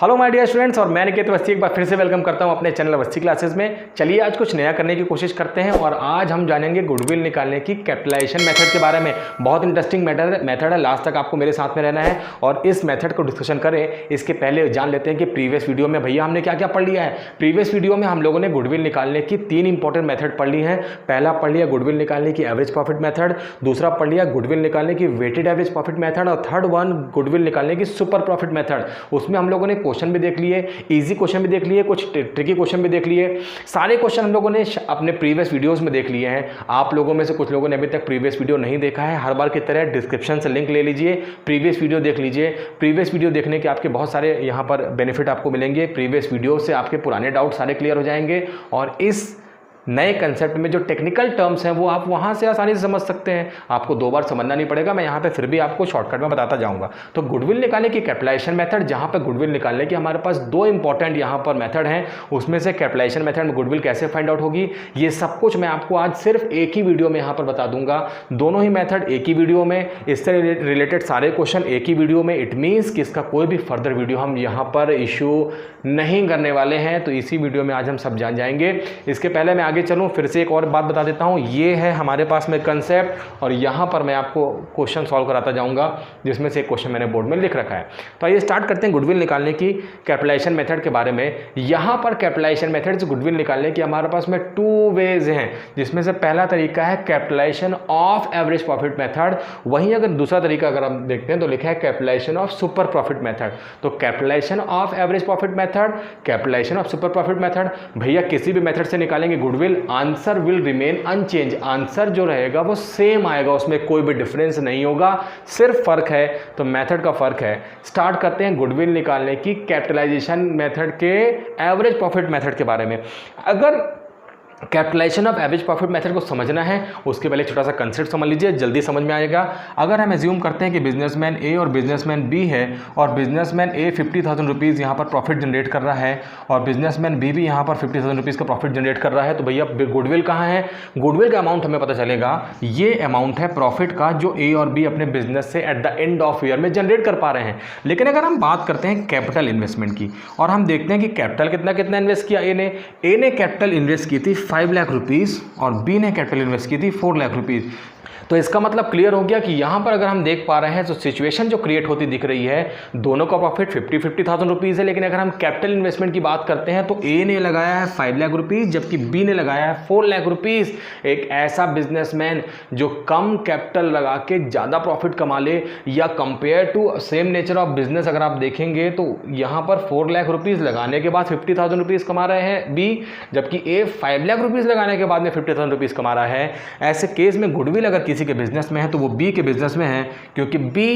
Hello my dear students, और मैं निकेत अवस्थी एक बार फिर से वेलकम करता हूं अपने चैनल अवस्थी क्लासेस में। चलिए आज कुछ नया करने की कोशिश करते हैं और आज हम जानेंगे गुडविल निकालने की कैपिटलाइजेशन मेथड के बारे में। बहुत इंटरेस्टिंग मेथड है, लास्ट तक आपको मेरे साथ में रहना है और इस मेथड को डिस्कशन करें। इसके पहले जान लेते हैं कि प्रीवियस वीडियो में भैया हमने क्या क्या पढ़ लिया है। प्रीवियस वीडियो में हम लोगों ने गुडविल निकालने की 3 इंपॉर्टेंट मेथड पढ़ ली है। पहला पढ़ लिया गुडविल निकालने की एवरेज प्रॉफिट मेथड, दूसरा पढ़ लिया गुडविल निकालने की वेटेड एवरेज प्रॉफिट मेथड और थर्ड वन गुडविल निकालने की सुपर प्रॉफिट मेथड। उसमें हम लोगों ने क्वेश्चन भी देख लिए, इजी क्वेश्चन भी देख लिए, कुछ ट्रिकी क्वेश्चन भी देख लिए। सारे क्वेश्चन हम लोगों ने अपने प्रीवियस वीडियोस में देख लिए हैं। आप लोगों में से कुछ लोगों ने अभी तक प्रीवियस वीडियो नहीं देखा है, हर बार की तरह डिस्क्रिप्शन से लिंक ले लीजिए, प्रीवियस वीडियो देख लीजिए। प्रीवियस वीडियो देखने के आपके बहुत सारे यहाँ पर बेनिफिट आपको मिलेंगे। प्रीवियस वीडियो से आपके पुराने डाउट सारे क्लियर हो जाएंगे और इस नए कंसेप्ट में जो टेक्निकल टर्म्स हैं वो आप वहाँ से आसानी से समझ सकते हैं। आपको 2 बार समझना नहीं पड़ेगा, मैं यहाँ पे फिर भी आपको शॉर्टकट में बताता जाऊँगा। तो गुडविल निकालने की कैपिटलाइजेशन मेथड, जहाँ पे गुडविल निकालने की हमारे पास 2 इंपॉर्टेंट यहाँ पर मेथड हैं, उसमें से कैपिटलाइजेशन मेथड में गुडविल कैसे फाइंड आउट होगी, ये सब कुछ मैं आपको आज सिर्फ एक ही वीडियो में यहाँ पर बता दूंगा। दोनों ही मेथड एक ही वीडियो में, इससे रिलेटेड सारे क्वेश्चन एक ही वीडियो में। इट मीन्स कि इसका कोई भी फर्दर वीडियो हम यहाँ पर इशू नहीं करने वाले हैं, तो इसी वीडियो में आज हम सब जान जाएंगे। इसके पहले मैं आगे चलूँ फिर से एक और बात बता देता हूँ। ये है हमारे पास में कंसेप्ट और यहाँ पर मैं आपको क्वेश्चन सॉल्व कराता जाऊँगा, जिसमें से एक क्वेश्चन मैंने बोर्ड में लिख रखा है। तो आइए स्टार्ट करते हैं गुडविल निकालने की कैपिटलाइजेशन मेथड के बारे में। यहाँ पर कैपिटलाइजेशन मेथड से गुडविल निकालने की हमारे पास में 2 वेज हैं, जिसमें से पहला तरीका है capitalisation of average profit method. वहीं अगर दूसरा तरीका अगर हम देखते हैं तो लिखा है capitalisation of super profit method. तो capitalisation of average profit method, capitalisation of super profit method, भैया किसी भी मेथड से निकालेंगे goodwill, answer will remain unchange. Answer जो रहेगा वो सेम आएगा, उसमें कोई भी डिफरेंस नहीं होगा, सिर्फ फर्क है तो मेथड का फर्क है। स्टार्ट करते हैं गुडविल निकालने की कैपिटलाइजेशन मेथड के एवरेज प्रॉफिट मेथड के बारे में। अगर capitalization of average profit method को समझना है उसके पहले छोटा सा कंसेप्ट समझ लीजिए, जल्दी समझ में आएगा। अगर हम एज्यूम करते हैं कि बिजनेसमैन ए और बिजनेसमैन बी है और बिजनेसमैन ए 50,000 रुपीज़ यहाँ पर प्रॉफिट जनरेट कर रहा है और बिजनेसमैन बी भी यहाँ पर 50,000 रुपीज़ का प्रॉफिट जनरेट कर रहा है, तो भैया गुडविल कहाँ है? गुडविल का अमाउंट हमें पता चलेगा, ये अमाउंट है प्रॉफिट का जो ए और बी अपने बिजनेस से at the end of year में जनरेट कर पा रहे हैं। लेकिन अगर हम बात करते हैं कैपिटल इन्वेस्टमेंट की और हम देखते हैं कि कैपिटल कितना इन्वेस्ट किया ए ने कैपिटल इन्वेस्ट की थी 5 लाख रुपीस और बी ने कैपिटल इन्वेस्ट की थी 4 लाख रुपीस। तो इसका मतलब क्लियर हो गया कि यहाँ पर अगर हम देख पा रहे हैं तो सिचुएशन जो क्रिएट होती दिख रही है, दोनों का प्रॉफिट 50,000 रुपीज़ है। लेकिन अगर हम कैपिटल इन्वेस्टमेंट की बात करते हैं तो ए ने लगाया है 5 लाख रुपीज़ जबकि बी ने लगाया है 4 लाख रुपीज़। एक ऐसा बिजनेसमैन जो कम कैपिटल लगा के ज़्यादा प्रॉफिट कमा ले, या compare to same nature of business अगर आप देखेंगे तो यहाँ पर 4 लाख रुपीज़ लगाने के बाद 50,000 रुपीज़ कमा रहे हैं बी, जबकि ए 5 लाख रुपीज़ लगाने के बाद में 50,000 रुपीज़ कमा रहा है। ऐसे केस में गुडविल अगर किसी के बिजनेस में है तो वो बी के बिजनेस में है, क्योंकि बी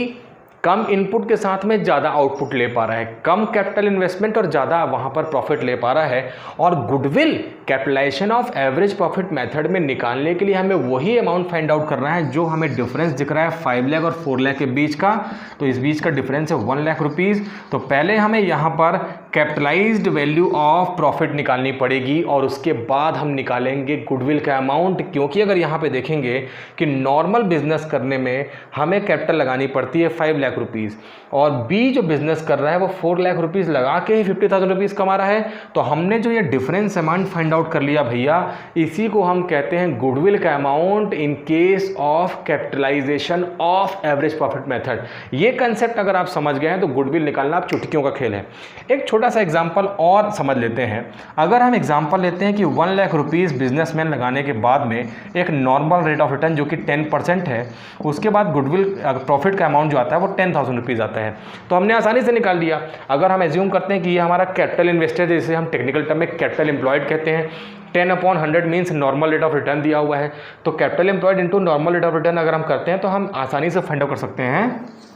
कम इनपुट के साथ में ज़्यादा आउटपुट ले पा रहा है, कम कैपिटल इन्वेस्टमेंट और ज़्यादा वहाँ पर प्रॉफिट ले पा रहा है। और goodwill capitalization of average profit method में निकालने के लिए हमें वही अमाउंट फाइंड आउट करना है जो हमें डिफरेंस दिख रहा है 5 लाख और 4 लाख के बीच का। तो इस बीच का डिफरेंस है 1 लाख रुपीज़। तो पहले हमें यहाँ पर कैपिटलाइज्ड वैल्यू ऑफ प्रॉफिट निकालनी पड़ेगी और उसके बाद हम निकालेंगे गुडविल का अमाउंट, क्योंकि अगर यहाँ पे देखेंगे कि नॉर्मल बिजनेस करने में हमें कैपिटल लगानी पड़ती है 5 लाख रुपीज़ और बी जो बिजनेस कर रहा है वो 4 लाख रुपीज़ लगा के ही 50,000 रुपीज़ कमा रहा है। तो हमने जो ये डिफरेंस अमाउंट फाइंड आउट कर लिया भैया, इसी को हम कहते हैं गुडविल का amount in case of capitalization of average profit method. ये कंसेप्ट अगर आप समझ गए हैं तो गुडविल निकालना आप चुटकियों का खेल है। एक छोटा सा एग्जाम्पल और समझ लेते हैं। अगर हम एग्जाम्पल लेते हैं कि 1 लाख रुपीज़ बिजनेसमैन लगाने के बाद में एक नॉर्मल रेट ऑफ रिटर्न जो कि 10% है, उसके बाद गुडविल प्रॉफिट का अमाउंट जो आता है वो 10,000 रुपीज़ आता है, तो हमने आसानी से निकाल दिया। अगर हम एज्यूम करते हैं कि ये हमारा कैपिटल इन्वेस्टर, जिसे हम टेक्निकल टर्म में कैपिटल एम्प्लॉयड कहते हैं, 10/100 means normal rate of return दिया हुआ है, तो capital employed into normal rate of return अगर हम करते हैं तो हम आसानी से फाइंड आउट कर सकते हैं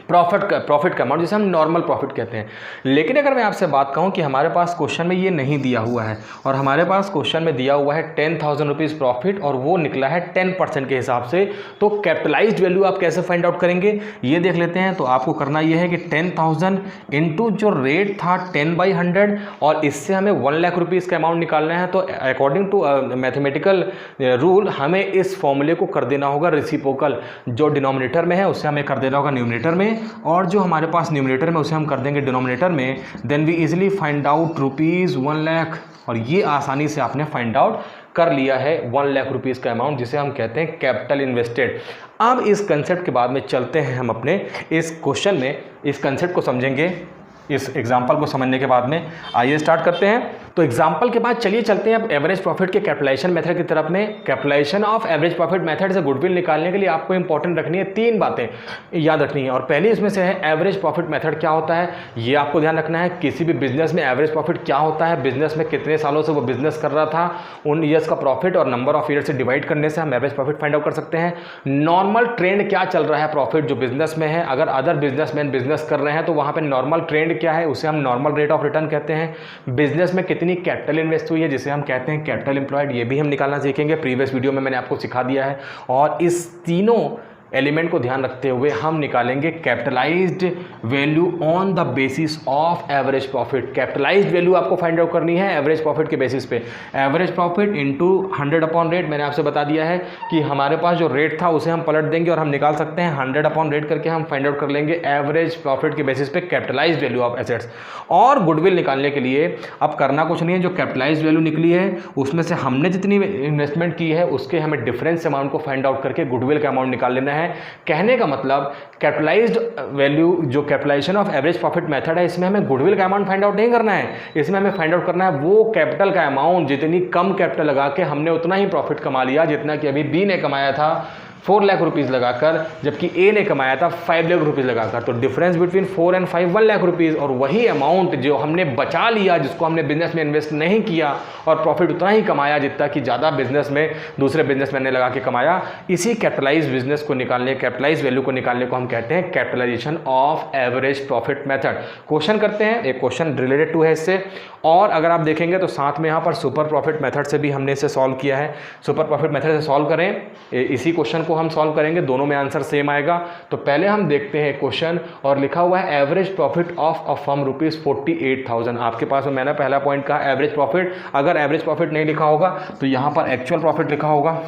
प्रॉफिट का अमाउंट, जिसे हम नॉर्मल प्रॉफिट कहते हैं। लेकिन अगर मैं आपसे बात कहूं कि हमारे पास क्वेश्चन में ये नहीं दिया हुआ है और हमारे पास क्वेश्चन में दिया हुआ है 10,000 रुपीज़ प्रॉफिट और वो निकला है 10% के हिसाब से, तो कैपिटलाइज्ड वैल्यू आप कैसे फाइंड आउट करेंगे ये देख लेते हैं। तो आपको करना ये है कि 10,000 इंटू जो रेट था 10/100 और इससे हमें 1 लाख रुपीज़ का अमाउंट निकालना है। तो अकॉर्डिंग टू मैथमेटिकल रूल हमें इस फॉर्मूले को कर देना होगा रेसिप्रोकल, जो डिनोमिनेटर में है उससे हमें कर देना होगा न्यूमरेटर में। में, और जो हमारे पास न्यूमरेटर में उसे हम कर देंगे डिनोमिनेटर में। Then we easily find out rupees 1 lakh, और ये आसानी से आपने फाइंड आउट कर लिया है 1 लाख रुपीज़ का अमाउंट, जिसे हम कहते हैं कैपिटल इन्वेस्टेड। अब इस कंसेप्ट के बाद में चलते हैं हम अपने इस क्वेश्चन में, इस कंसेप्ट को समझेंगे, इस एग्जाम्पल को समझने के बाद में आइए स्टार्ट करते हैं। तो एग्जाम्पल के बाद चलिए चलते हैं अब एवरेज प्रॉफिट के कैपिटलाइजेशन मेथड की तरफ में। Capitalization of average profit method से गुडविल निकालने के लिए आपको इंपॉर्टेंट रखनी है 3 बातें याद रखनी है, और पहली इसमें से है एवरेज प्रॉफिट मेथड क्या होता है, ये आपको ध्यान रखना है। किसी भी बिजनेस में एवरेज प्रॉफिट क्या होता है, बिजनेस में कितने सालों से वो बिजनेस कर रहा था, उन ईयर्स का प्रॉफिट और नंबर ऑफ ईयर से डिवाइड करने से हम एवरेज प्रॉफिट फाइंड आउट कर सकते हैं। नॉर्मल ट्रेंड क्या चल रहा है प्रॉफिट जो बिजनेस में है, अगर अदर बिजनेसमैन बिजनेस कर रहे हैं तो वहाँ पे नॉर्मल ट्रेंड क्या है, उसे हम नॉर्मल रेट ऑफ रिटर्न कहते हैं। बिजनेस में कितनी कैपिटल इन्वेस्ट हुई है, जिसे हम कहते हैं कैपिटल एम्प्लॉयड, ये भी हम निकालना सीखेंगे, प्रीवियस वीडियो में मैंने आपको सिखा दिया है। और इस तीनों एलिमेंट को ध्यान रखते हुए हम निकालेंगे capitalized value on the basis of average profit. Capitalised value आपको फाइंड आउट करनी है एवरेज प्रॉफिट के बेसिस पे। Average profit into 100 upon rate, मैंने आपसे बता दिया है कि हमारे पास जो रेट था उसे हम पलट देंगे और हम निकाल सकते हैं 100 अपॉन रेट करके हम फाइंड आउट कर लेंगे एवरेज प्रॉफिट के बेसिस पे कैपिटलाइज्ड वैल्यू ऑफ एसेट्स। और गुडविल निकालने के लिए अब करना कुछ नहीं है, जो कैपिटलाइज्ड वैल्यू निकली है उसमें से हमने जितनी इन्वेस्टमेंट की है उसके हमें डिफरेंस अमाउंट को फाइंड आउट करके गुडविल का अमाउंट निकाल लेना है। कहने का मतलब कैपिटलाइज्ड वैल्यू जो capitalization of average profit method है, इसमें हमें गुडविल का अमाउंट फाइंड आउट नहीं करना है, इसमें हमें फाइंड आउट करना है वो कैपिटल का अमाउंट, जितनी कम कैपिटल लगा के हमने उतना ही प्रॉफिट कमा लिया जितना कि अभी बी ने कमाया था 4 लाख रुपीज़ लगाकर, जबकि ए ने कमाया था 5 लाख रुपीज़ लगाकर। तो difference between 4 and 5 1 lakh rupees, और वही अमाउंट जो हमने बचा लिया, जिसको हमने बिजनेस में इन्वेस्ट नहीं किया और प्रॉफिट उतना ही कमाया जितना कि ज़्यादा बिजनेस में दूसरे बिजनेसमैन ने लगा के कमाया। इसी कैपिटलाइज बिजनेस को निकालने, कैपिटलाइज वैल्यू को निकालने को हम कहते हैं capitalization of average profit method. Question करते हैं, एक क्वेश्चन रिलेटेड टू है इससे, और अगर आप देखेंगे तो साथ में यहाँ पर सुपर प्रॉफिट मेथड से भी हमने इसे सॉल्व किया है। सुपर प्रॉफिट मेथड से सॉल्व करें, इसी क्वेश्चन को हम सॉल्व करेंगे, दोनों में आंसर सेम आएगा। तो पहले हम देखते हैं क्वेश्चन, और लिखा हुआ है average profit of a firm ₹48,000। आपके पास में मैंने पहला पॉइंट कहा एवरेज प्रॉफिट, अगर एवरेज प्रॉफिट नहीं लिखा होगा तो यहाँ पर एक्चुअल प्रॉफिट लिखा होगा,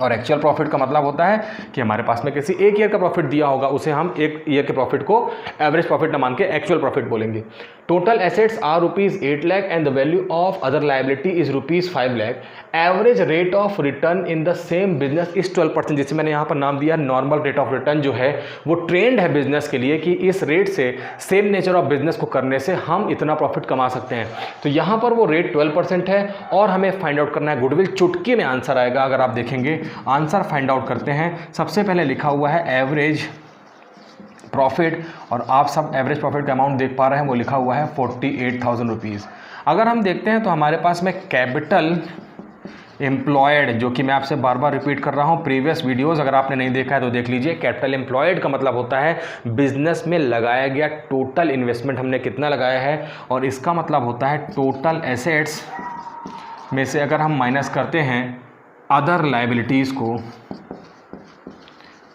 और एक्चुअल प्रॉफिट का मतलब होता है कि हमारे पास में किसी एक ईयर का प्रॉफिट दिया होगा, उसे हम एक ईयर के प्रॉफिट को एवरेज प्रॉफिट न मान के एक्चुअल प्रॉफिट बोलेंगे। Total assets are ₹8 lakh and the value of other liability is ₹5 lakh. Average rate of return in the same business is 12%, जिसे मैंने यहाँ पर नाम दिया नॉर्मल रेट ऑफ रिटर्न, जो है वो ट्रेंड है बिजनेस के लिए कि इस रेट से सेम नेचर ऑफ बिजनेस को करने से हम इतना प्रॉफिट कमा सकते हैं। तो यहाँ पर वो रेट 12% है, और हमें फाइंड आउट करना है गुडविल। चुटकी में आंसर आएगा, अगर आप देखेंगे आंसर फाइंड आउट करते हैं। सबसे पहले लिखा हुआ है एवरेज प्रॉफिट, और आप सब एवरेज प्रॉफिट का अमाउंट देख पा रहे हैं, वो लिखा हुआ है 48,000 रुपीज़। अगर हम देखते हैं तो हमारे पास में कैपिटल एम्प्लॉयड, जो कि मैं आपसे बार बार रिपीट कर रहा हूँ, प्रीवियस वीडियोस अगर आपने नहीं देखा है तो देख लीजिए। कैपिटल एम्प्लॉयड का मतलब होता है बिजनेस में लगाया गया टोटल इन्वेस्टमेंट हमने कितना लगाया है, और इसका मतलब होता है टोटल एसेट्स में से अगर हम माइनस करते हैं अदर लायबिलिटीज़ को,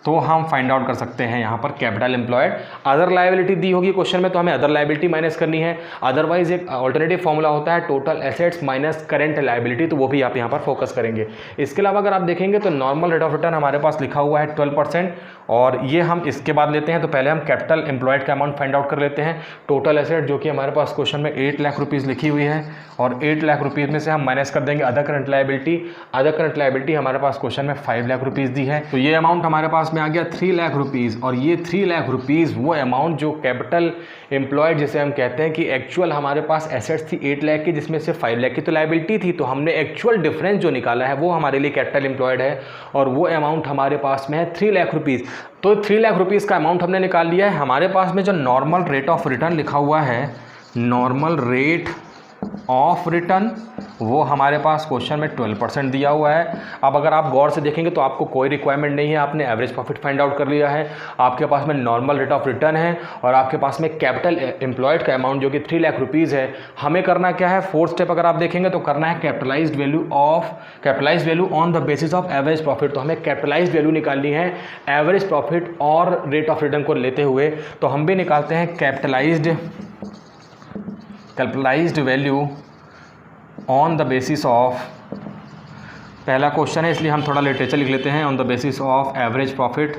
तो हम फाइंड आउट कर सकते हैं यहाँ पर कैपिटल एम्प्लॉयड। अदर लायबिलिटी दी होगी क्वेश्चन में तो हमें अदर लायबिलिटी माइनस करनी है, अदरवाइज एक अल्टरनेटिव फॉर्मूला होता है total assets minus current liability, तो वो भी आप यहाँ पर फोकस करेंगे। इसके अलावा अगर आप देखेंगे तो नॉर्मल रेट ऑफ रिटर्न हमारे पास लिखा हुआ है 12%, और ये हम इसके बाद लेते हैं। तो पहले हम कैपिटल एम्प्लॉयड का अमाउंट फाइंड आउट कर लेते हैं। टोटल एसेट जो कि हमारे पास क्वेश्चन में 8 लाख रुपीज़ लिखी हुई है, और 8 लाख रुपीज़ में से हम माइनस कर देंगे other current liability. Other current liability हमारे पास क्वेश्चन में 5 लाख रुपीज़ दी है, तो ये अमाउंट हमारे पास में आ गया 3 लाख रुपीज़। और ये 3 लाख रुपीज़ वो अमाउंट जो कैपिटल एम्प्लॉयड, जिसे हम कहते हैं कि एक्चुअल हमारे पास एसेट्स थी 8 लाख की, जिसमें से 5 लाख की तो लायबिलिटी थी, तो हमने एक्चुअल डिफरेंस जो निकाला है वो हमारे लिए कैपिटल एम्प्लॉयड है, और वो अमाउंट हमारे पास में है 3 लाख रुपीज़। तो 3 लाख रुपीज़ का अमाउंट हमने निकाल लिया है। हमारे पास में जो नॉर्मल रेट ऑफ रिटर्न लिखा हुआ है, नॉर्मल रेट ऑफ रिटर्न, वो हमारे पास क्वेश्चन में 12% दिया हुआ है। अब अगर आप गौर से देखेंगे तो आपको कोई रिक्वायरमेंट नहीं है, आपने एवरेज प्रॉफिट फाइंड आउट कर लिया है, आपके पास में नॉर्मल रेट ऑफ रिटर्न है, और आपके पास में कैपिटल एम्प्लॉयड का अमाउंट जो कि 3 लाख रुपीज़ है। हमें करना क्या है, फोर्थ स्टेप अगर आप देखेंगे तो करना है capitalised value on the basis of average profit. तो हमें कैपिटलाइज्ड वैल्यू निकालनी है एवरेज प्रॉफिट और रेट ऑफ रिटर्न को लेते हुए, तो हम भी निकालते हैं capitalised value on the basis of, पहला क्वेश्चन है इसलिए हम थोड़ा लिटरेचर लिख लेते हैं, on the basis of average profit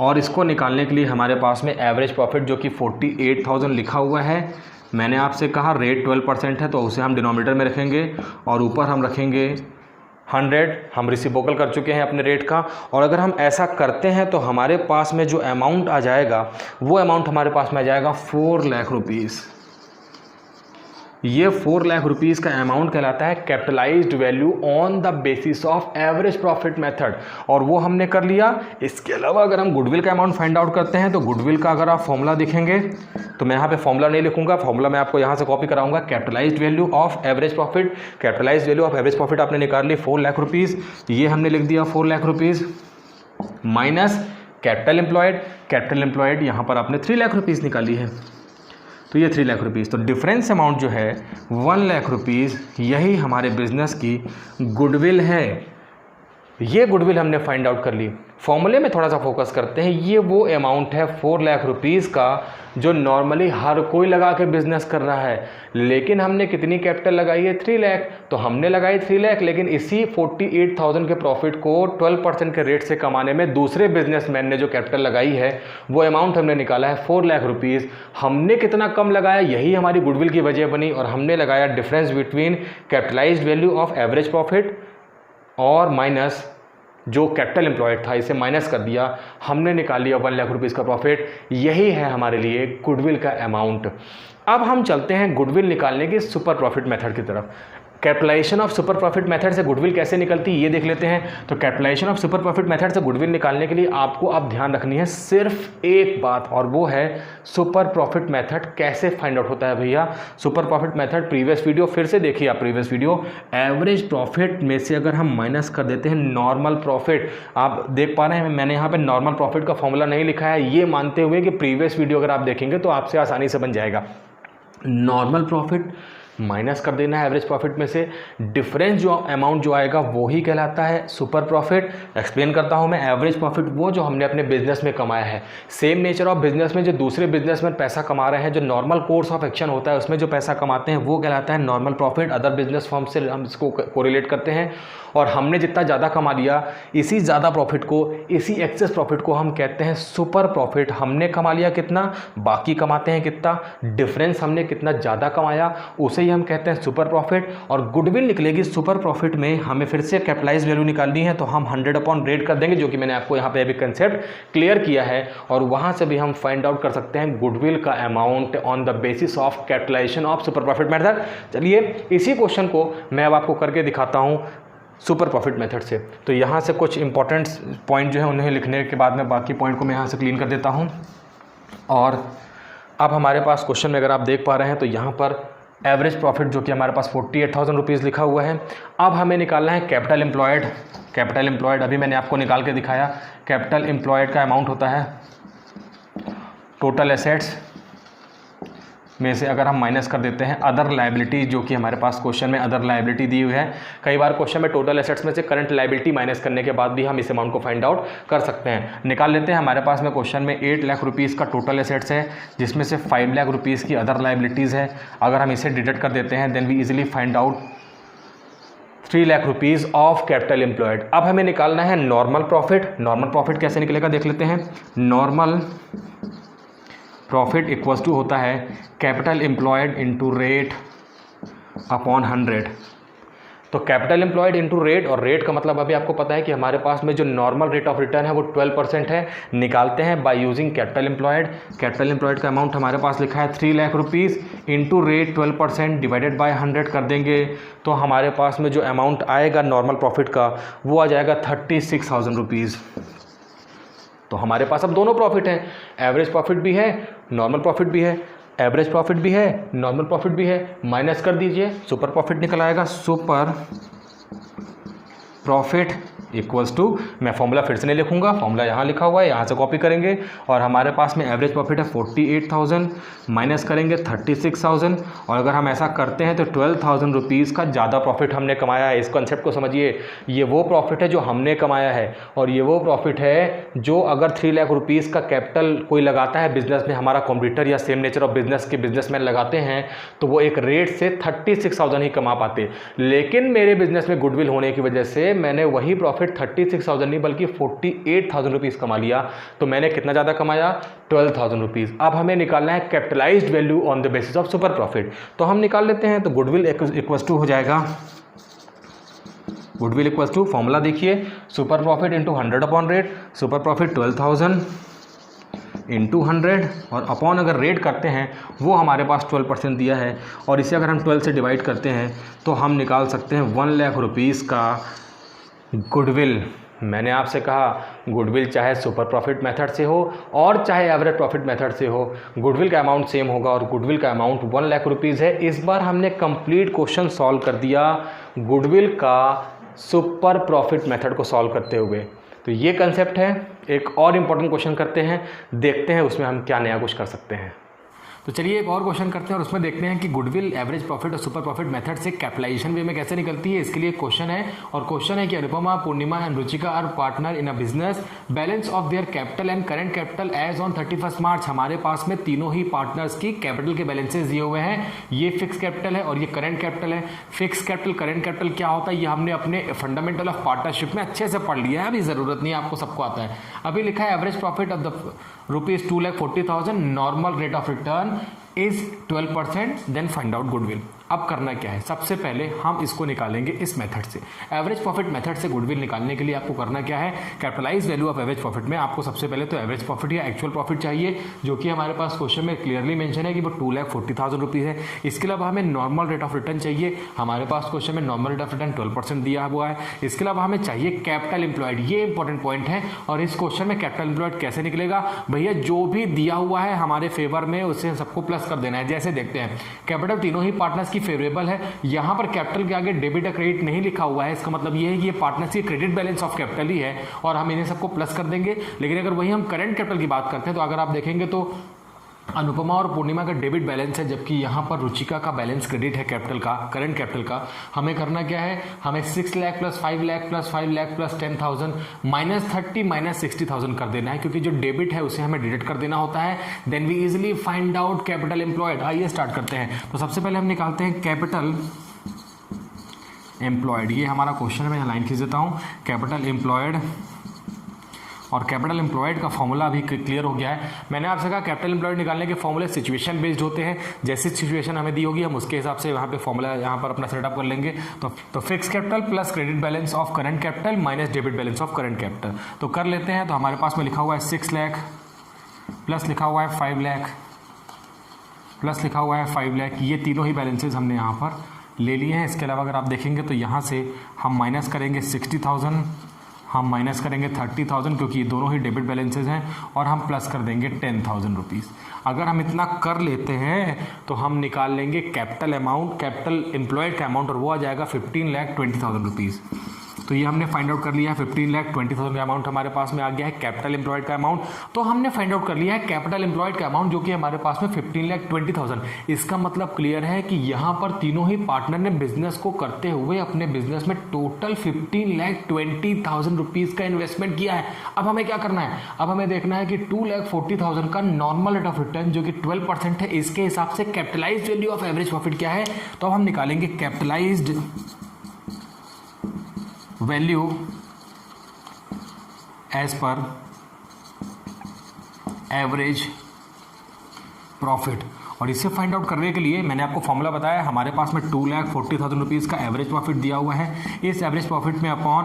और इसको निकालने के लिए हमारे पास में एवरेज प्रॉफिट जो कि 48,000 लिखा हुआ है, मैंने आपसे कहा रेट 12% है तो उसे हम डिनोमिनेटर में रखेंगे और ऊपर हम रखेंगे 100। हम रिसिप्रोकल कर चुके हैं अपने रेट का, और अगर हम ऐसा करते हैं तो हमारे पास में जो अमाउंट आ जाएगा वो अमाउंट हमारे पास में आ जाएगा 4 लाख रुपीज़। ये 4 लाख रुपीज़ का अमाउंट कहलाता है capitalised value on the basis of average profit method, और वो हमने कर लिया। इसके अलावा अगर हम गुडविल का अमाउंट फाइंड आउट करते हैं तो गुडविल का अगर आप फॉर्मूला देखेंगे तो मैं यहाँ पे फॉर्मूला नहीं लिखूंगा, फॉर्मूला मैं आपको यहाँ से कॉपी कराऊंगा। Capitalised value of average profit, capitalised value of average profit आपने निकाल ली 4 लाख रुपीज़, ये हमने लिख दिया 4 lakh rupees minus capital employed. Capital employed यहाँ पर आपने 3 लाख रुपीज़ निकाली है, तो ये 3 लाख रुपीज़। तो डिफरेंस अमाउंट जो है 1 लाख रुपीज़, यही हमारे बिजनेस की गुडविल है। ये गुडविल हमने फाइंड आउट कर ली। फॉर्मूले में थोड़ा सा फोकस करते हैं। ये वो अमाउंट है 4 लाख रुपीज़ का जो नॉर्मली हर कोई लगा के बिजनेस कर रहा है, लेकिन हमने कितनी कैपिटल लगाई है 3 लाख, तो हमने लगाई 3 लाख, लेकिन इसी 48,000 के प्रॉफिट को 12% के रेट से कमाने में दूसरे बिजनेसमैन ने जो कैपिटल लगाई है वो अमाउंट हमने निकाला है 4 लाख रुपीज़। हमने कितना कम लगाया, यही हमारी गुडविल की वजह बनी, और हमने लगाया difference between capitalized value of average profit और माइनस जो कैपिटल एम्प्लॉयड था, इसे माइनस कर दिया, हमने निकाल लिया 1 लाख रुपीज़ का प्रॉफिट। यही है हमारे लिए गुडविल का अमाउंट। अब हम चलते हैं गुडविल निकालने की सुपर प्रॉफिट मेथड की तरफ। Capitalization of super profit method से गुडविल कैसे निकलती है ये देख लेते हैं। तो capitalisation of super profit method से गुडविल निकालने के लिए आपको अब ध्यान रखनी है सिर्फ एक बात, और वो है सुपर प्रॉफिट मेथड कैसे फाइंड आउट होता है। भैया super profit method previous video फिर से देखिए आप, प्रीवियस वीडियो। एवरेज प्रॉफिट में से अगर हम माइनस कर देते हैं नॉर्मल प्रॉफिट, आप देख पा रहे हैं मैंने यहाँ पे नॉर्मल प्रॉफिट का फॉर्मूला नहीं लिखा है, ये मानते हुए कि प्रीवियस वीडियो अगर आप देखेंगे तो आपसे आसानी से बन जाएगा। नॉर्मल प्रॉफिट माइनस कर देना है एवरेज प्रॉफिट में से, डिफरेंस जो अमाउंट जो आएगा वो ही कहलाता है सुपर प्रॉफिट। एक्सप्लेन करता हूँ मैं। एवरेज प्रॉफिट वो जो हमने अपने बिजनेस में कमाया है, सेम नेचर ऑफ बिजनेस में जो दूसरे बिजनेसमैन पैसा कमा रहे हैं, जो नॉर्मल कोर्स ऑफ एक्शन होता है उसमें जो पैसा कमाते हैं वो कहलाता है normal profit. Other business form से हम इसको कोरिलेट करते हैं, और हमने जितना ज़्यादा कमा लिया इसी ज़्यादा प्रॉफिट को, इसी एक्सेस प्रॉफिट को हम कहते हैं सुपर प्रॉफिट। हमने कमा लिया कितना, बाकी कमाते हैं कितना, डिफरेंस हमने कितना ज़्यादा कमाया, उसे ही हम कहते हैं सुपर प्रॉफिट। और गुडविल निकलेगी सुपर प्रॉफिट में। हमें फिर से कैपिटलाइज वैल्यू निकालनी है तो हम 100/100 कर देंगे, जो कि मैंने आपको यहाँ पे अभी कंसेप्ट क्लियर किया है, और वहाँ से भी हम फाइंड आउट कर सकते हैं गुडविल का amount on the basis of capitalization of super profit method. चलिए इसी क्वेश्चन को मैं अब आपको करके दिखाता हूँ सुपर प्रॉफिट मेथड से। तो यहाँ से कुछ इंपॉर्टेंट पॉइंट जो है उन्हें लिखने के बाद में बाकी पॉइंट को मैं यहाँ से क्लीन कर देता हूँ। और अब हमारे पास क्वेश्चन में अगर आप देख पा रहे हैं तो यहाँ पर एवरेज प्रॉफिट जो कि हमारे पास 48,000 रुपीज़ लिखा हुआ है। अब हमें निकालना है कैपिटल एम्प्लॉयड। कैपिटल एम्प्लॉयड अभी मैंने आपको निकाल के दिखाया। कैपिटल एम्प्लॉयड का अमाउंट होता है टोटल एसेट्स में से अगर हम माइनस कर देते हैं अदर लायबिलिटी, जो कि हमारे पास क्वेश्चन में अदर लायबिलिटी दी हुई है। कई बार क्वेश्चन में टोटल एसेट्स में से करंट लायबिलिटी माइनस करने के बाद भी हम इस अमाउंट को फाइंड आउट कर सकते हैं। निकाल लेते हैं। हमारे पास में क्वेश्चन में 8 लाख रुपीज़ का टोटल एसेट्स है, जिसमें से 5 लाख रुपीज़ की अदर लायबिलिटीज़ है। अगर हम इसे डिडक्ट कर देते हैं then we easily find out 3 lakh rupees of capital employed. अब हमें निकालना है नॉर्मल प्रॉफिट। नॉर्मल प्रॉफिट कैसे निकलेगा देख लेते हैं। नॉर्मल प्रॉफिट इक्वल्स टू होता है capital employed into rate upon 100। तो कैपिटल एम्प्लॉयड इंटू रेट, और रेट का मतलब अभी आपको पता है कि हमारे पास में जो नॉर्मल रेट ऑफ रिटर्न है वो 12% है। निकालते हैं by using capital employed. Capital employed का अमाउंट हमारे पास लिखा है 3 lakh rupees into rate 12% divided by 100 कर देंगे, तो हमारे पास में जो अमाउंट आएगा नॉर्मल प्रॉफिट का वो आ जाएगा 36,000 रुपीज़। तो हमारे पास अब दोनों प्रॉफिट हैं, एवरेज प्रॉफिट भी है, नॉर्मल प्रॉफिट भी है। एवरेज प्रॉफिट भी है, नॉर्मल प्रॉफिट भी है, माइनस कर दीजिए, सुपर प्रॉफिट निकल आएगा। सुपर प्रॉफिट इक्वल्स टू, मैं फॉर्मूला फिर से नहीं लिखूंगा, फॉर्मूला यहाँ लिखा हुआ है, यहाँ से कॉपी करेंगे। और हमारे पास में एवरेज प्रॉफिट है 48,000, माइनस करेंगे 36,000, और अगर हम ऐसा करते हैं तो 12,000 रुपीज़ का ज़्यादा प्रॉफिट हमने कमाया है। इस कॉन्सेप्ट को समझिए, ये वो प्रॉफिट है जो हमने कमाया है, और ये वो प्रॉफिट है जो अगर 3 लाख रुपीज़ का कैपिटल कोई लगाता है बिजनेस में, हमारा कॉम्पिटिटर या सेम नेचर ऑफ बिजनेस के बिजनेसमैन लगाते हैं, तो वो एक रेट से 36,000 ही कमा पाते। लेकिन मेरे बिजनेस में गुडविल होने की वजह से मैंने वही प्रॉफिट प्रॉफिट 36,000 नहीं बल्कि 48,000 रुपीज़ कमा लिया, तो मैंने कितना ज़्यादा कमाया, 12,000 रुपीज़। अब हमें निकालना है capitalised value on the basis of super profit, तो हम निकाल लेते हैं। तो गुडविल इक्वल्स टू हो जाएगा, गुडविल इक्वल्स टू फॉर्मूला देखिए, super profit into 100 upon rate, super profit 12,000 into 100 और अपॉन अगर रेट करते हैं वो हमारे पास 12% दिया है, और इसे अगर हम 12 से डिवाइड करते हैं तो हम निकाल सकते हैं 1 लाख रुपीज़ का गुडविल। मैंने आपसे कहा गुडविल चाहे सुपर प्रॉफिट मेथड से हो और चाहे एवरेज प्रॉफिट मेथड से हो, गुडविल का अमाउंट सेम होगा और गुडविल का अमाउंट 1 लाख रुपीज़ है। इस बार हमने कंप्लीट क्वेश्चन सॉल्व कर दिया गुडविल का सुपर प्रॉफिट मेथड को सॉल्व करते हुए। तो ये कंसेप्ट है। एक और इम्पॉर्टेंट क्वेश्चन करते हैं, देखते हैं उसमें हम क्या नया कुछ कर सकते हैं। तो चलिए एक और क्वेश्चन करते हैं और उसमें देखते हैं कि गुडविल, एवरेज प्रॉफिट और सुपर प्रॉफिट मेथड से कैपिटलाइजेशन वे में कैसे निकलती है। इसके लिए क्वेश्चन है, और क्वेश्चन है कि Anupama, Purnima and Ruchika are partner in a business, balance of their capital and current capital as on 31 March. हमारे पास में तीनों ही पार्टनर्स की कैपिटल के बैलेंसेज दिए हुए हैं। ये फिक्स कैपिटल है और ये करंट कैपिटल है। फिक्स कैपिटल, करंट कैपिटल क्या होता है ये हमने अपने फंडामेंटल ऑफ पार्टनरशिप में अच्छे से पढ़ लिया है, अभी ज़रूरत नहीं है, आपको सबको आता है। अभी लिखा है average profit of the rupees 2,40,000, normal rate of return is 12%, then find out goodwill. अब करना क्या है, सबसे पहले हम इसको निकालेंगे इस मेथड से। एवरेज प्रॉफिट मेथड से गुडविल निकालने के लिए आपको करना क्या है, capitalize value of average profit में आपको सबसे पहले तो एवरेज प्रॉफिट या एक्चुअल प्रॉफिट चाहिए, जो कि हमारे पास क्वेश्चन में क्लियरली मेंशन है कि वो 2,40,000 रुपीज़ है। इसके अलावा हमें नॉर्मल रेट ऑफ रिटर्न चाहिए, हमारे पास क्वेश्चन में नॉर्मल रेट ऑफ रिटर्न 12% दिया हुआ है। इसके अलावा हमें चाहिए कैपिटल एम्प्लॉयड, ये इंपॉर्टेंट पॉइंट है। और इस क्वेश्चन में कैपिटल एम्प्लॉयड कैसे निकलेगा भैया, जो भी दिया हुआ है हमारे फेवर में उसे सबको प्लस कर देना है। जैसे देखते हैं, कैपिटल तीनों ही पार्टनर्स की फेवरेबल है, यहां पर कैपिटल के आगे डेबिट या क्रेडिट नहीं लिखा हुआ है, इसका मतलब ये है कि ये पार्टनर्स की क्रेडिट बैलेंस ऑफ कैपिटल ही है और हम इन्हें सबको प्लस कर देंगे। लेकिन अगर वही हम करंट कैपिटल की बात करते हैं तो अगर आप देखेंगे तो अनुपमा और पूर्णिमा का डेबिट बैलेंस है, जबकि यहाँ पर रुचिका का बैलेंस क्रेडिट है कैपिटल का, करंट कैपिटल का। हमें करना क्या है, हमें 6 lakh plus 5 lakh plus 5 lakh plus 10,000 -30 -60,000 कर देना है, क्योंकि जो डेबिट है उसे हमें डिडक्ट कर देना होता है। Then we easily find out capital employed. आइए स्टार्ट करते हैं। तो सबसे पहले हम निकालते हैं कैपिटल एम्प्लॉयड। ये हमारा क्वेश्चन है, मैं लाइन खींच देता हूँ, कैपिटल एम्प्लॉयड। और कैपिटल एम्प्लॉयड का फॉर्मूला अभी क्लियर हो गया है। मैंने आपसे कहा कैपिटल एम्प्लॉयड निकालने के फॉर्मूले सिचुएशन बेस्ड होते हैं, जैसी सिचुएशन हमें दी होगी हम उसके हिसाब से यहाँ पे फॉर्मूला यहाँ पर अपना सेटअप कर लेंगे। तो fix capital plus credit balance of current capital minus debit balance of current capital, तो कर लेते हैं। तो हमारे पास में लिखा हुआ है 6 लाख प्लस लिखा हुआ है 5 लाख प्लस लिखा हुआ है 5 लाख, ये तीनों ही बैलेंसेज हमने यहाँ पर ले लिए हैं। इसके अलावा अगर आप देखेंगे तो यहाँ से हम माइनस करेंगे 60,000, हम माइनस करेंगे 30,000, क्योंकि ये दोनों ही डेबिट बैलेंसेज हैं, और हम प्लस कर देंगे 10,000 रुपीज़। अगर हम इतना कर लेते हैं तो हम निकाल लेंगे कैपिटल अमाउंट, कैपिटल एम्प्लॉयड का अमाउंट, और वो आ जाएगा 15,20,000 रुपीज़। तो ये हमने फाइंड आउट कर लिया है, 15,20,000 का अमाउंट हमारे पास में आ गया है कैपिटल एम्प्लॉयड का अमाउंट। तो हमने फाइंड आउट कर लिया है कैपिटल एम्प्लॉयड का अमाउंट, जो कि हमारे पास में 15,20,000। इसका मतलब क्लियर है कि यहाँ पर तीनों ही पार्टनर ने बिजनेस को करते हुए अपने बिजनेस में टोटल 15,20,000 रुपीज़ का इन्वेस्टमेंट किया है। अब हमें क्या करना है, अब हमें देखना है कि 2,40,000 का नॉर्मल रेट ऑफ रिटर्न जो कि 12% है, इसके हिसाब से capitalized value of average profit क्या है। तो हम निकालेंगे capitalized value as per average profit. और इसे फाइंड आउट करने के लिए मैंने आपको फॉर्मूला बताया, हमारे पास में 2,40,000 रुपीज़ का एवरेज प्रॉफिट दिया हुआ है। इस एवरेज प्रॉफिट में अपॉन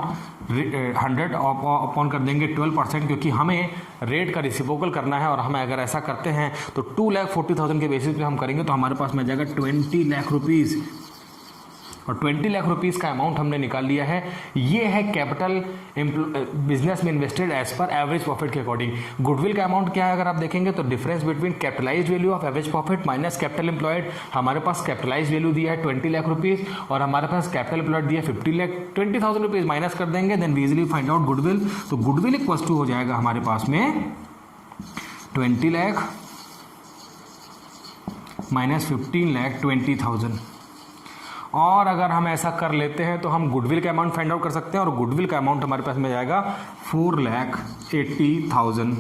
100 अपॉन कर देंगे 12%, क्योंकि हमें रेट का रिसिप्रोकल करना है। और हम अगर ऐसा करते हैं तो 2,40,000 के बेसिस पे हम करेंगे तो हमारे पास में जाएगा 20 लाख रुपीज़, और 20 लाख रुपीज़ का अमाउंट हमने निकाल लिया है। ये है कैपिटल बिजनेस में invested as per average profit के अकॉर्डिंग। गुडविल का अमाउंट क्या है अगर आप देखेंगे तो difference between capitalized value of average profit minus capital employed. हमारे पास कैपिटलाइज्ड वैल्यू दिया है 20 लाख रुपीज़ और हमारे पास कैपिटल एम्प्लॉयड दिया है 15,20,000 रुपीज़, माइनस कर देंगे, then we easily find out goodwill. तो गुडविल इक्वल्स टू हो जाएगा हमारे पास में 20 लाख माइनस 15,20,000। और अगर हम ऐसा कर लेते हैं तो हम गुडविल का अमाउंट फाइंड आउट कर सकते हैं, और गुडविल का अमाउंट हमारे पास में जाएगा 4,80,000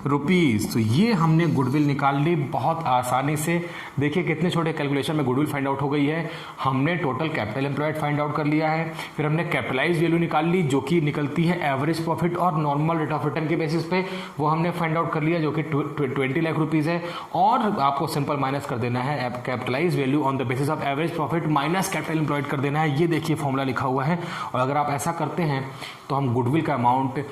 रुपीज़। तो ये हमने गुडविल निकाल ली बहुत आसानी से। देखिए कितने छोटे कैलकुलेशन में गुडविल फाइंड आउट हो गई है। हमने total capital employed find out कर लिया है, फिर हमने कैपिटलाइज वैल्यू निकाल ली जो कि निकलती है एवरेज प्रॉफिट और नॉर्मल रेट ऑफ रिटर्न के बेसिस पे, वो हमने फाइंड आउट कर लिया जो कि 20 लाख रुपीज़ है। और आपको सिंपल माइनस कर देना है capitalize value on the basis of average profit minus capital employed कर देना है। ये देखिए फॉर्मूला लिखा हुआ है, और अगर आप ऐसा करते हैं तो हम गुडविल का amount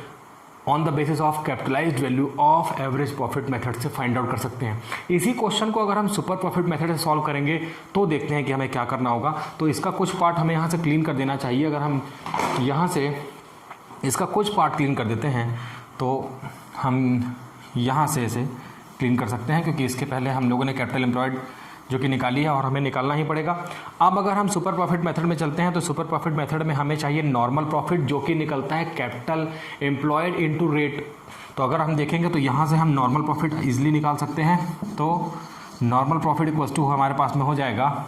on the basis of capitalised value of average profit method से फाइंड आउट कर सकते हैं। इसी क्वेश्चन को अगर हम सुपर प्रॉफिट मेथड से सॉल्व करेंगे तो देखते हैं कि हमें क्या करना होगा। तो इसका कुछ पार्ट हमें यहाँ से क्लीन कर देना चाहिए। अगर हम यहाँ से इसका कुछ पार्ट क्लीन कर देते हैं तो हम यहाँ से इसे क्लीन कर सकते हैं, क्योंकि इसके पहले हम लोगों ने कैपिटल एम्प्लॉयड जो कि निकाली है और हमें निकालना ही पड़ेगा। अब अगर हम सुपर प्रॉफिट मेथड में चलते हैं तो सुपर प्रॉफिट मेथड में हमें चाहिए नॉर्मल प्रॉफिट जो कि निकलता है कैपिटल एम्प्लॉयड इनटू रेट। तो अगर हम देखेंगे तो यहाँ से हम नॉर्मल प्रॉफिट इजीली निकाल सकते हैं। तो नॉर्मल प्रॉफिट इक्वल्स टू हमारे पास में हो जाएगा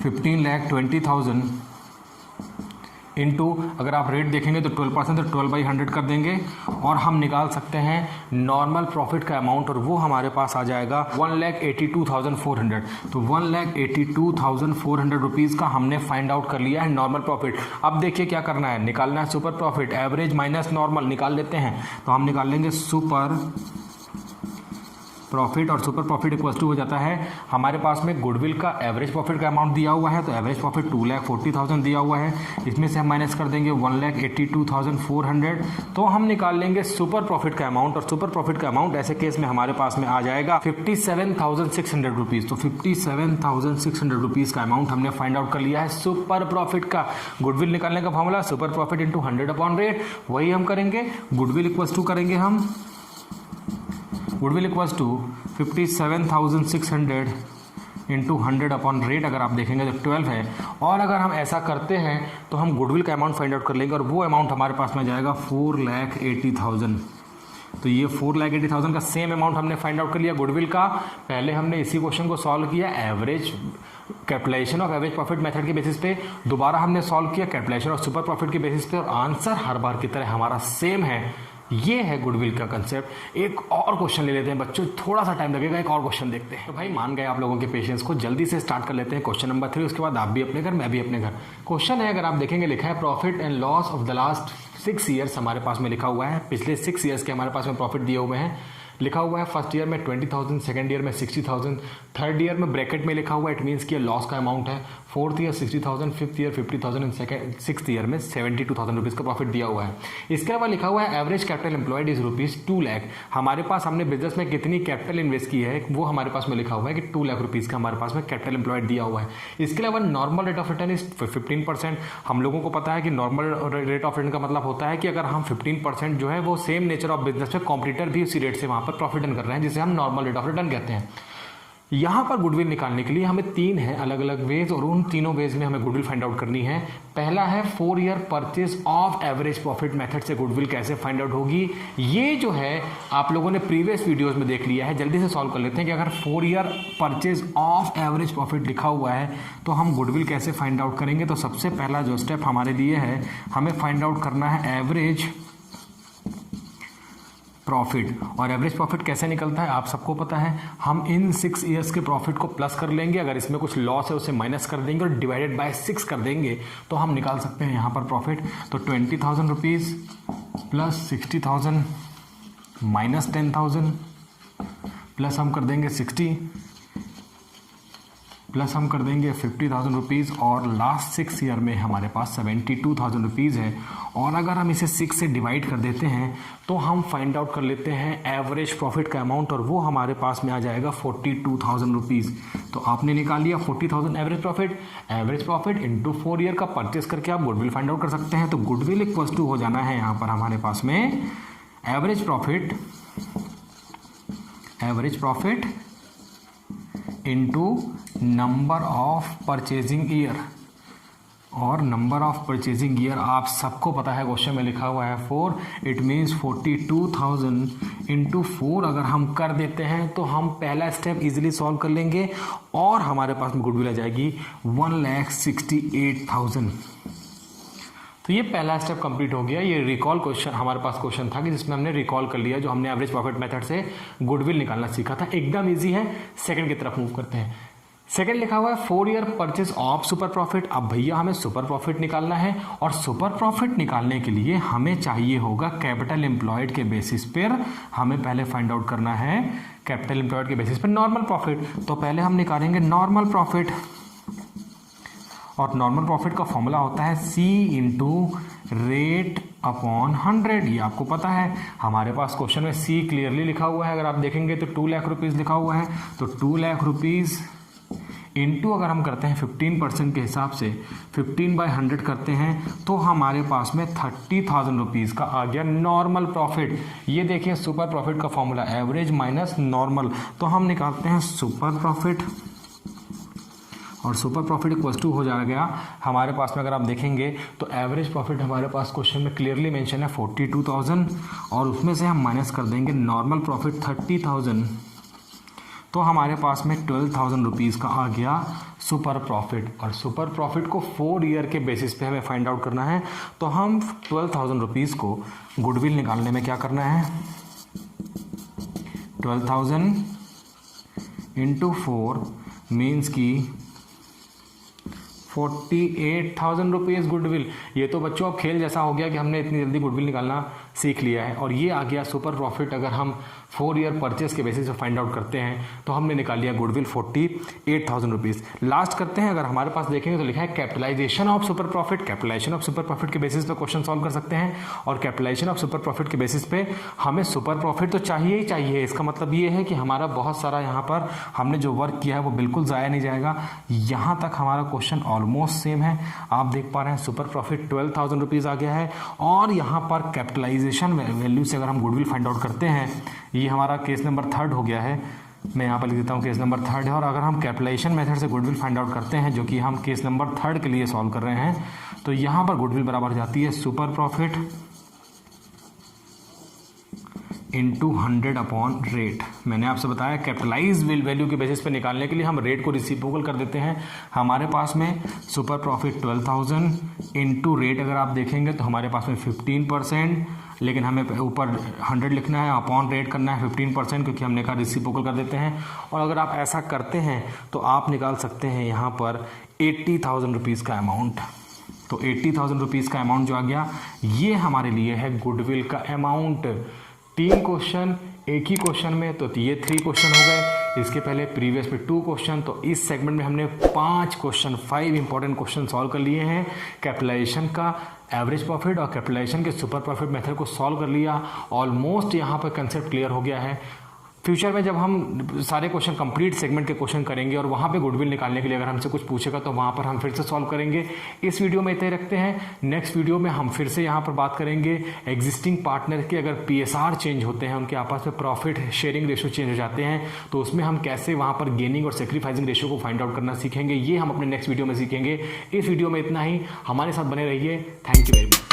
15,20,000 इंटू, अगर आप रेट देखेंगे तो 12%, तो 12/100 कर देंगे और हम निकाल सकते हैं नॉर्मल प्रॉफिट का अमाउंट, और वो हमारे पास आ जाएगा 1,82,400। तो 1,82,400 रुपीज़ का हमने फाइंड आउट कर लिया है नॉर्मल प्रॉफिट। अब देखिए क्या करना है, निकालना है super profit. Average minus normal निकाल लेते हैं, तो हम निकाल लेंगे सुपर प्रॉफिट, और सुपर प्रॉफिट इक्वल्स टू हो जाता है हमारे पास में गुडविल का एवरेज प्रॉफिट का अमाउंट दिया हुआ है। तो एवरेज प्रॉफिट 2,40,000 दिया हुआ है, इसमें से हम माइनस कर देंगे 1,82,400। तो हम निकाल लेंगे सुपर प्रॉफिट का अमाउंट, और सुपर प्रॉफिट का अमाउंट ऐसे केस में हमारे पास में आ जाएगा 57,600 रुपीज़। तो 57,600 रुपीज़ का अमाउंट हमने फाइंड आउट कर लिया है सुपर प्रॉफिट का। गुडविल निकालने का formula super profit into 100 upon rate, वही हम करेंगे। गुडविल इक्वल्स टू करेंगे हम, goodwill equals to 57,600 into 100 upon rate. अगर आप देखेंगे तो 12 है, और अगर हम ऐसा करते हैं तो हम गुडविल का अमाउंट फाइंड आउट कर लेंगे, और वो अमाउंट हमारे पास में जाएगा 4,80,000। तो ये 4,80,000 का सेम अमाउंट हमने फाइंड आउट कर लिया गुडविल का। पहले हमने इसी क्वेश्चन को सॉल्व किया average capitalization of average profit method के बेसिस पे, दोबारा हमने सॉल्व किया कैपिटलाइजेशन ऑफ सुपर प्रॉफिट के बेसिस पे, और आंसर हर बार की तरह हमारा सेम है। ये है गुडविल का कंसेप्ट। एक और क्वेश्चन ले लेते हैं बच्चों, थोड़ा सा टाइम लगेगा, एक और क्वेश्चन देखते हैं। तो भाई मान गए आप लोगों के पेशेंस को, जल्दी से स्टार्ट कर लेते हैं क्वेश्चन नंबर 3। उसके बाद आप भी अपने घर, मैं भी अपने घर। क्वेश्चन है, अगर आप देखेंगे लिखा है profit and loss of the last 6 years हमारे पास में लिखा हुआ है। पिछले 6 ईयर्स के हमारे पास में प्रॉफिट दिए हुए हैं। लिखा हुआ है फर्स्ट ईयर में 20,000, सेकंड ईयर में 60,000, थर्ड ईयर में ब्रैकेट में लिखा हुआ है, इट मीन्स कि लॉस का अमाउंट है। Fourth year 60,000, fifth year 50,000 and sixth year में 72,000 रुपीज़ का प्रॉफिट दिया हुआ है। इसके अलावा लिखा हुआ है average capital employed is rupees 2 lakh. हमारे पास हमने बिजनेस में कितनी कैपिटल इन्वेस्ट की है वो हमारे पास में लिखा हुआ है कि 2 लाख रुपीज़ का हमारे पास में कैपिटल एम्प्लॉयड दिया हुआ है। इसके अलावा normal rate of return is 15%। हम लोगों को पता है कि नॉर्मल रेट ऑफ रिटर्न का मतलब होता है कि अगर हम 15% जो है वो सेम नेचर ऑफ बिजनेस में कॉम्पिटिटर भी उसी रेट से वहाँ पर प्रॉफिट अर्न कर रहे हैं, जिसे हम नॉर्मल रेट ऑफ रिटर्न कहते हैं। यहाँ पर गुडविल निकालने के लिए हमें 3 है अलग अलग वेज, और उन तीनों वेज में हमें गुडविल फाइंड आउट करनी है। पहला है 4 year purchase of average profit method से गुडविल कैसे फाइंड आउट होगी। ये जो है आप लोगों ने प्रीवियस वीडियोस में देख लिया है, जल्दी से सॉल्व कर लेते हैं कि अगर 4 year purchase of average profit लिखा हुआ है तो हम गुडविल कैसे फाइंड आउट करेंगे। तो सबसे पहला जो स्टेप हमारे लिए है, हमें फाइंड आउट करना है एवरेज प्रॉफिट। और एवरेज प्रॉफिट कैसे निकलता है आप सबको पता है, हम इन 6 ईयर्स के प्रॉफिट को प्लस कर लेंगे, अगर इसमें कुछ लॉस है उसे माइनस कर देंगे और डिवाइडेड बाय 6 कर देंगे, तो हम निकाल सकते हैं यहाँ पर प्रॉफिट। तो 20,000 रुपीज़ प्लस 60,000 माइनस 10,000 प्लस हम कर देंगे 60 प्लस हम कर देंगे 50,000 रुपीज़, और लास्ट 6 ईयर में हमारे पास 72,000 रुपीज़ है। और अगर हम इसे 6 से डिवाइड कर देते हैं तो हम फाइंड आउट कर लेते हैं एवरेज प्रॉफिट का अमाउंट, और वो हमारे पास में आ जाएगा 42,000 रुपीज़। तो आपने निकाल लिया 40,000 एवरेज प्रॉफिट इंटू 4 ईयर का परचेस करके आप गुडविल फाइंड आउट कर सकते हैं। तो गुडविल इक्वल्स टू हो जाना है यहाँ पर हमारे पास में average profit into number of purchasing year, और नंबर ऑफ परचेजिंग ईयर आप सबको पता है, क्वेश्चन में लिखा हुआ है 4, इट मीन्स 42,000 इंटू 4 अगर हम कर देते हैं तो हम पहला स्टेप इजीली सॉल्व कर लेंगे, और हमारे पास में गुडविल आ जाएगी 1,68,000। तो ये पहला स्टेप कंप्लीट हो गया। ये रिकॉल क्वेश्चन हमारे पास क्वेश्चन था कि जिसमें हमने रिकॉल कर लिया, जो हमने एवरेज प्रॉफिट मेथड से गुडविल निकालना सीखा था। एकदम ईजी है। सेकंड की तरफ मूव करते हैं। सेकंड लिखा हुआ है 4 year purchase of super profit. अब भैया हमें सुपर प्रॉफिट निकालना है और सुपर प्रॉफिट निकालने के लिए हमें चाहिए होगा कैपिटल एम्प्लॉयड के बेसिस पर हमें पहले फाइंड आउट करना है कैपिटल एम्प्लॉयड के बेसिस पर नॉर्मल प्रॉफिट। तो पहले हम निकालेंगे नॉर्मल प्रॉफिट, और नॉर्मल प्रॉफिट का फॉर्मूला होता है C इंटू रेट अपॉन 100। ये आपको पता है, हमारे पास क्वेश्चन में C क्लियरली लिखा हुआ है। अगर आप देखेंगे तो 2 लाख रुपीज़ लिखा हुआ है, तो 2 लाख रुपीज़ इंटू अगर हम करते हैं 15% के हिसाब से 15/100 करते हैं तो हमारे पास में 30,000 रुपीज़ का आ गया नॉर्मल प्रॉफिट। ये देखिए सुपर प्रॉफिट का फॉर्मूला एवरेज माइनस नॉर्मल। तो हम निकालते हैं सुपर प्रॉफिट, और सुपर प्रॉफिट इक्वल्स टू हो जाएगा हमारे पास में, अगर आप देखेंगे तो एवरेज प्रॉफिट हमारे पास क्वेश्चन में क्लियरली मेंशन है 42,000, और उसमें से हम माइनस कर देंगे नॉर्मल प्रॉफिट 30,000, तो हमारे पास में 12,000 रुपीज़ का आ गया सुपर प्रॉफिट। और सुपर प्रॉफिट को 4 ईयर के बेसिस पे हमें फाइंड आउट करना है। तो हम 12,000 रुपीज़ को गुडविल निकालने में क्या करना है, 12,000 इंटू 4 मीन्स की 48,000 रुपीज़ गुडविल। ये तो बच्चों अब खेल जैसा हो गया कि हमने इतनी जल्दी गुडविल निकालना सीख लिया है। और ये आ गया सुपर प्रॉफिट। अगर हम 4 ईयर परचेस के बेसिस पे फाइंड आउट करते हैं तो हमने निकाल लिया गुडविल 48,000 रुपीज़। लास्ट करते हैं, अगर हमारे पास देखेंगे तो लिखा है capitalisation of super profit. Capitalization of super profit के बेसिस पे क्वेश्चन सॉल्व कर सकते हैं, और कैपिटलाइजेशन ऑफ सुपर प्रॉफिट के बेसिस पे हमें सुपर प्रॉफिट तो चाहिए ही चाहिए। इसका मतलब ये है कि हमारा बहुत सारा यहाँ पर हमने जो वर्क किया है वो बिल्कुल ज़ाया नहीं जाएगा। यहाँ तक हमारा क्वेश्चन ऑलमोस्ट सेम है। आप देख पा रहे हैं सुपर प्रॉफिट 12,000 रुपीज़ आ गया है, और यहाँ पर कैपिटलाइजेशन वैल्यू से अगर हम गुडविल फाइंड आउट करते हैं, ये हमारा केस नंबर 3 हो गया है। मैं यहाँ पर लिख देता हूँ केस नंबर 3 है। और अगर हम कैपिटलाइजेशन मेथड से गुडविल फाइंड आउट करते हैं, जो कि हम केस नंबर 3 के लिए सॉल्व कर रहे हैं, तो यहाँ पर गुडविल बराबर जाती है super profit into 100 upon rate. मैंने आपसे बताया कैपिटलाइज वैल्यू के बेसिस पे निकालने के लिए हम रेट को रिसिप्रोकल कर देते हैं। हमारे पास में सुपर प्रॉफिट 12,000 इंटू रेट अगर आप देखेंगे तो हमारे पास में 15%, लेकिन हमें ऊपर 100 लिखना है, अपॉन रेट करना है 15%, क्योंकि हमने कहा रिसिप्रोकल कर देते हैं। और अगर आप ऐसा करते हैं तो आप निकाल सकते हैं यहाँ पर 80,000 रुपीज़ का अमाउंट। तो 80,000 रुपीज़ का अमाउंट जो आ गया, ये हमारे लिए है गुडविल का अमाउंट। 3 क्वेश्चन एक ही क्वेश्चन में, तो ये 3 क्वेश्चन हो गए। इसके पहले प्रीवियस में 2 क्वेश्चन, तो इस सेगमेंट में हमने 5 इंपॉर्टेंट क्वेश्चन सॉल्व कर लिए हैं। कैपिटलाइजेशन का एवरेज प्रॉफिट और कैपिटलाइजेशन के सुपर प्रॉफिट मेथड को सॉल्व कर लिया। ऑलमोस्ट यहाँ पर कंसेप्ट क्लियर हो गया है। फ्यूचर में जब हम सारे क्वेश्चन कंप्लीट सेगमेंट के क्वेश्चन करेंगे और वहाँ पे गुडविल निकालने के लिए अगर हमसे कुछ पूछेगा तो वहाँ पर हम फिर से सॉल्व करेंगे। इस वीडियो में इतना ही रखते हैं। नेक्स्ट वीडियो में हम फिर से यहाँ पर बात करेंगे एग्जिस्टिंग पार्टनर के अगर PSR चेंज होते हैं, उनके आपस में प्रॉफिट शेयरिंग रेशो चेंज हो जाते हैं, तो उसमें हम कैसे वहाँ पर गेनिंग और सेक्रीफाइसिंग रेशो को फाइंड आउट करना सीखेंगे। ये हम अपने नेक्स्ट वीडियो में सीखेंगे। इस वीडियो में इतना ही। हमारे साथ बने रहिए। Thank you very much.